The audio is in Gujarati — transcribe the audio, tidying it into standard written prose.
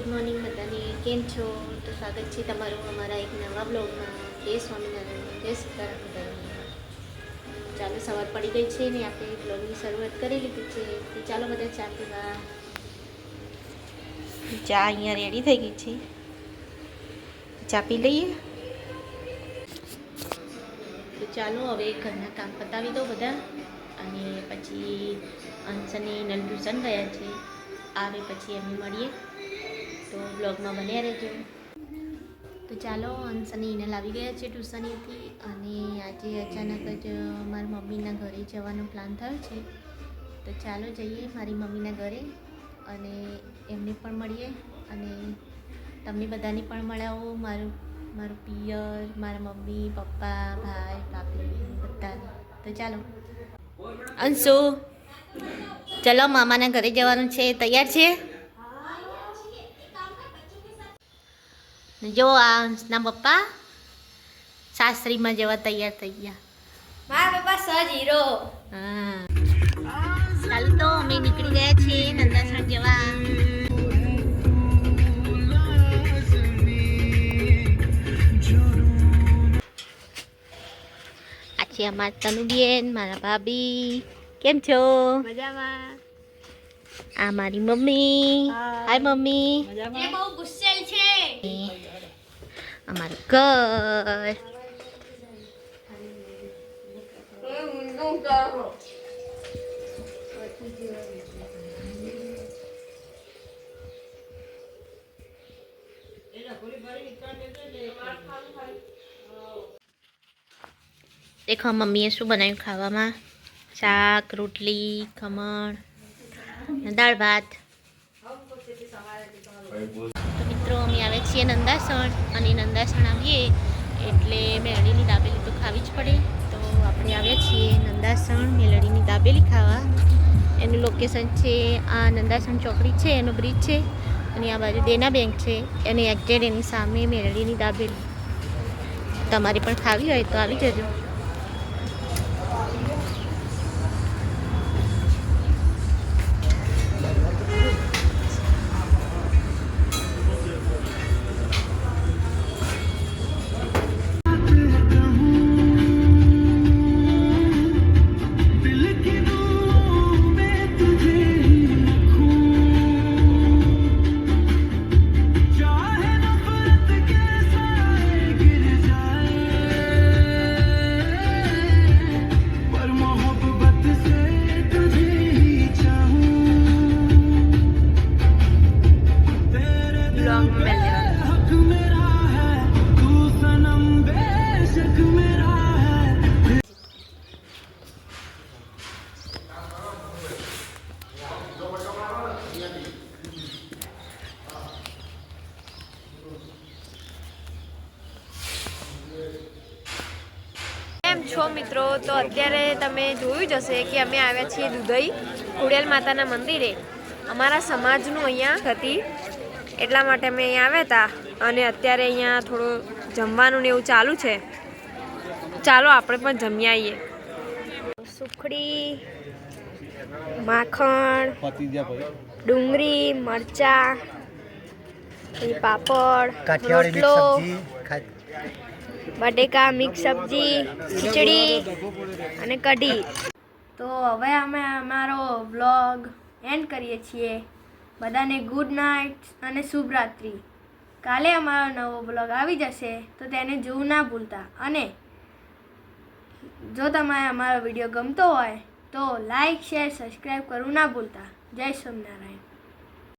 ગુડ મોર્નિંગ બધાને, કેમ છો? તો સ્વાગત છે તમારું અમારા એક નવા બ્લોગમાં. જય સ્વામિનારાયણ, જય સીતારામ બધાને. ચાલો, સવાર પડી ગઈ છે ને આપણે બ્લોગની શરૂઆત કરી લીધી છે. તો ચાલો બધા ચા પીવા. ચા અહીંયા રેડી થઈ ગઈ છે, ચા પી લઈએ. તો ચાલો હવે ઘરના કામ પતાવી દો બધા, અને પછી અંશ અને નલ ટ્યુશન ગયા છે. આવે પછી એમને મળીએ, તો બ્લોગમાં બન્યા રહેજો. તો ચાલો, અંશ અને ઇનલ આવી ગયા છે ટ્યુશનેથી, અને આજે અચાનક જ મારી મમ્મીના ઘરે જવાનો પ્લાન થયો છે. તો ચાલો જઈએ મારી મમ્મીના ઘરે, અને એમને પણ મળીએ, અને તમને બધાને પણ મળાવો. મારું પિયર, મારા મમ્મી, પપ્પા, ભાઈ, ભાભી બધા. તો ચાલો અંશુ, ચલો મામાના ઘરે જવાનું છે. તૈયાર છે? જો આ અંશના પપ્પા સાસરીમાં જવા તૈયાર થઈ ગયા. મારા પપ્પા સજ હીરો. હા, ચાલ તો અમે નીકળી ગયા છીએ નંદાસણ જવા. આ છે અમારા તનુબેન, મારા ભાભી. કેમ છો? મજામાં. આ મારી મમ્મી. Hi mummy. એ બહુ ગુસ્સેલ છે. અમારું ઘર. દેખો મમ્મીએ શું બનાવ્યું ખાવામાં. શાક, રોટલી, ખમણ, દાળ ભાત. તો મિત્રો અમે આવે છીએ નંદાસણ, અને નંદાસણ આવીએ એટલે મેલડીની દાબેલી તો ખાવી જ પડે. તો આપણે આવ્યા છીએ નંદાસણ મેલડીની દાબેલી ખાવા. એનું લોકેશન છે આ નંદાસણ ચોકડી છે, એનો બ્રિજ છે, અને આ બાજુ દેના બેંક છે, અને એક્ઝેક્ટ એની સામે મેલડીની દાબેલી. તમારે પણ ખાવી હોય તો આવી જજો. કેમ છો મિત્રો? તો અત્યારે તમે જોયું જ હશે કે અમે આવ્યા છીએ દુધઈ ખોડિયાલ માતાના મંદિરે. અમારા સમાજનું અહીંયા હતી, એટલા માટે અમે અહીંયા આવ્યા હતા. અને અત્યારે અહીંયા થોડું જમવાનું ને એવું ચાલુ છે. ચાલો આપણે પણ જમી આવીએ. સુખડી, માખણ, ડુંગળી, મરચા, પાપડ, રોટલો, બટેકા મિક્સ સબ્જી, ખીચડી અને કઢી. તો હવે અમે અમારો વ્લોગ એન્ડ કરીએ છીએ. બધાને ગુડ નાઇટ અને શુભ રાત્રિ. કાલે અમારો નવો વ્લોગ આવી જશે, તો તેને જોવું ના ભૂલતા. અને જો તમારે અમારો વિડીયો ગમતો હોય તો લાઈક, શેર, સબસ્ક્રાઈબ કરવું ના ભૂલતા. જય સ્વામિનારાયણ.